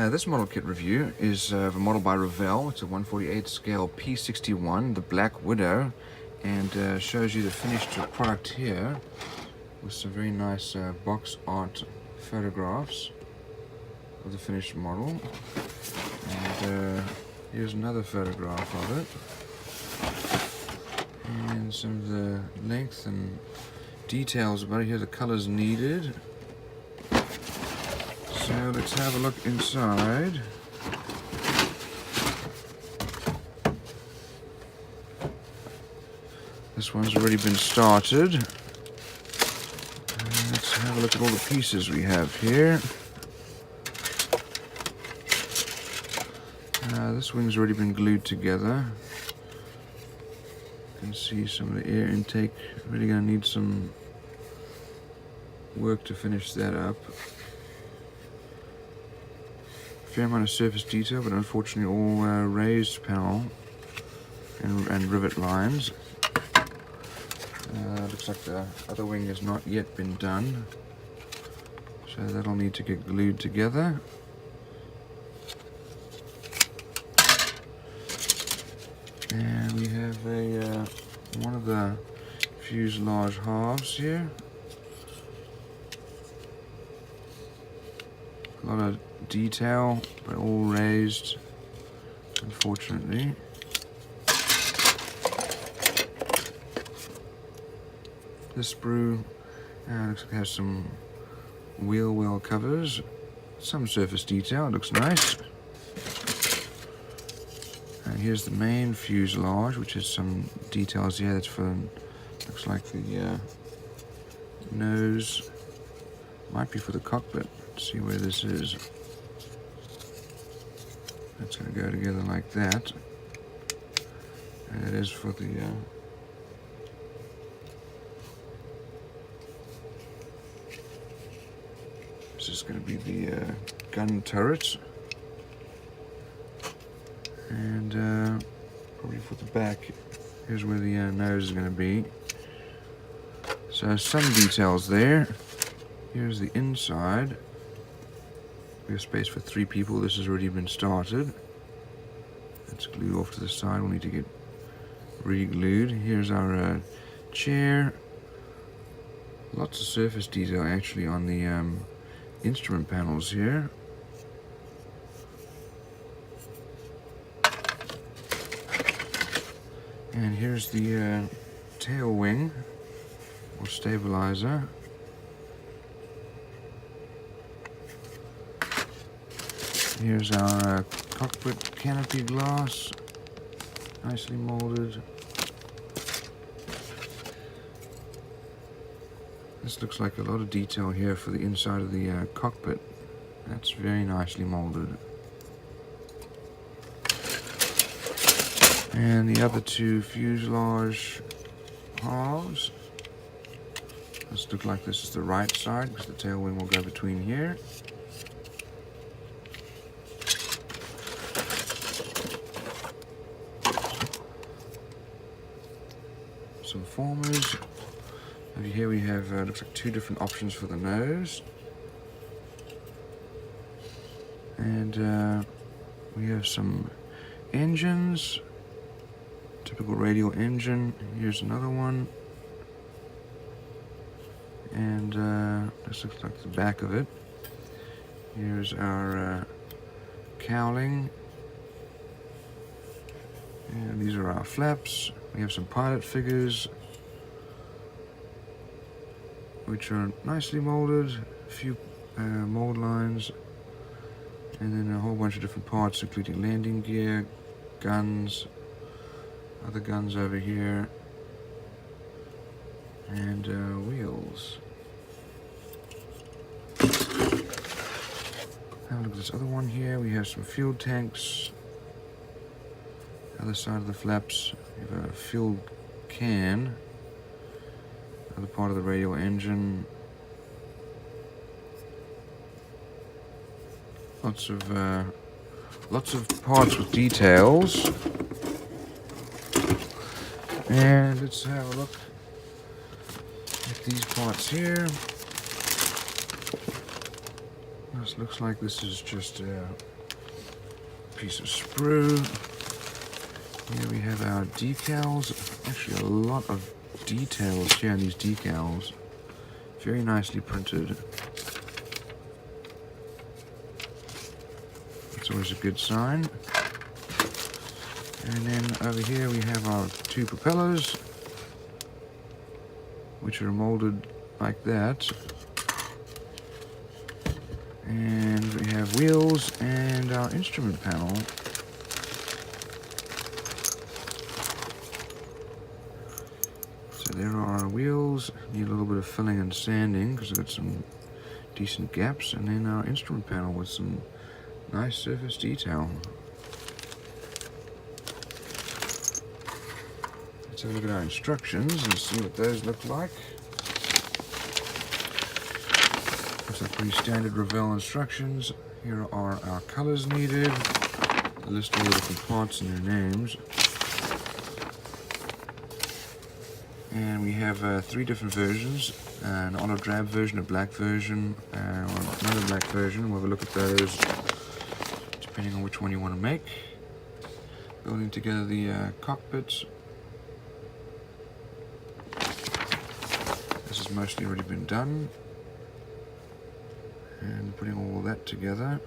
This model kit review is of a model by Revell. It's a 1/48 scale P-61, the Black Widow, and shows you the finished product here with some very nice box art photographs of the finished model. And here's another photograph of it, and some of the length and details about it. Here are the colors needed. So let's have a look inside. This one's already been started. Let's have a look at all the pieces we have here. This wing's already been glued together. You can see some of the air intake. Really going to need some work to finish that up. Fair amount of surface detail, but unfortunately all raised panel and rivet lines. Looks like the other wing has not yet been done, so that'll need to get glued together. And we have one of the fuselage halves here. A lot of detail, but all raised, unfortunately. This sprue looks like it has some wheel well covers, some surface detail. It looks nice. And here's the main fuselage, which has some details here. That's for, looks like the nose. Might be for the cockpit. Let's see where this is. That's going to go together like that. And it is for the this is going to be the gun turret. And probably for the back, here's where the nose is going to be. So some details there. Here's the inside. We have space for 3 people. This has already been started. Let's glue off to the side. We'll need to get re-glued. Here's our chair. Lots of surface detail actually on the instrument panels here. And here's the tail wing or stabilizer. Here's our cockpit canopy glass, nicely molded. This looks like a lot of detail here for the inside of the cockpit. That's very nicely molded. And the other 2 fuselage halves. This looks like this is the right side because the tail wing will go between here. Some formers. Over here we have looks like 2 different options for the nose, and we have some engines. Typical radial engine. Here's another one, and this looks like the back of it. Here's our cowling, and these are our flaps. We have some pilot figures, which are nicely molded, a few mold lines, and then a whole bunch of different parts, including landing gear, guns, other guns over here, and wheels. Have a look at this other one here. We have some fuel tanks. Other side of the flaps, we have a fuel can. Other part of the radial engine. Lots of parts with details. And let's have a look at these parts here. This looks like this is just a piece of sprue. Here we have our decals. Actually, a lot of details here on these decals. Very nicely printed. That's always a good sign. And then over here we have our two propellers, which are molded like that. And we have wheels and our instrument panel. So there are our wheels. Need a little bit of filling and sanding because we've got some decent gaps. And then our instrument panel with some nice surface detail. Let's have a look at our instructions and see what those look like. Looks like pretty standard Revell instructions. Here are our colors needed. A list of all the different parts and their names. And we have 3 different versions. An olive drab version, a black version, or another black version. We'll have a look at those depending on which one you want to make. Building together the cockpit. This has mostly already been done. And putting all that together.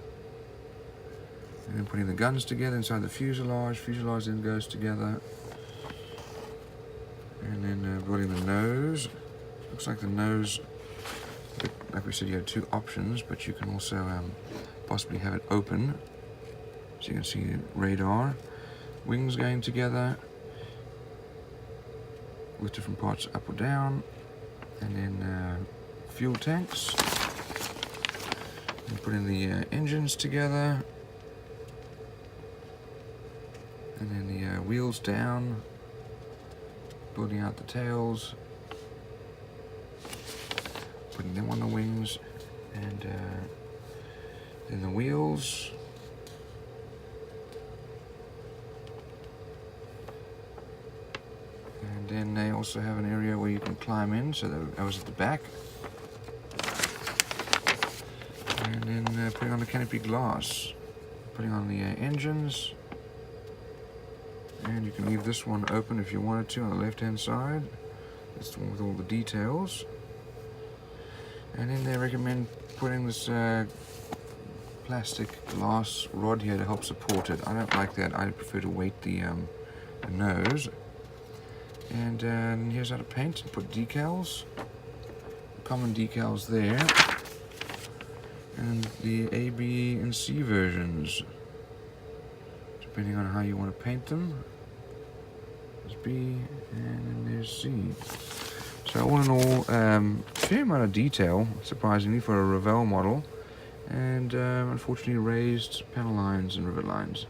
And then putting the guns together inside the fuselage. Fuselage then goes together. And then building the nose. Looks like the nose, like we said, you had 2 options, but you can also possibly have it open. So you can see the radar. Wings going together with different parts up or down. And then fuel tanks. And putting the engines together. And then the wheels down. Building out the tails. Putting them on the wings. And then the wheels. And then they also have an area where you can climb in, so that goes at the back. And then putting on the canopy glass, putting on the engines. And you can leave this one open if you wanted to on the left hand side. That's the one with all the details. And then they recommend putting this plastic glass rod here to help support it. I don't like that. I prefer to weight the nose. And here's how to paint and put decals. Common decals there. And the A, B, and C versions, depending on how you want to paint them. There's B, and then there's C. So all in all, fair amount of detail, surprisingly, for a Revell model. And unfortunately raised panel lines and rivet lines.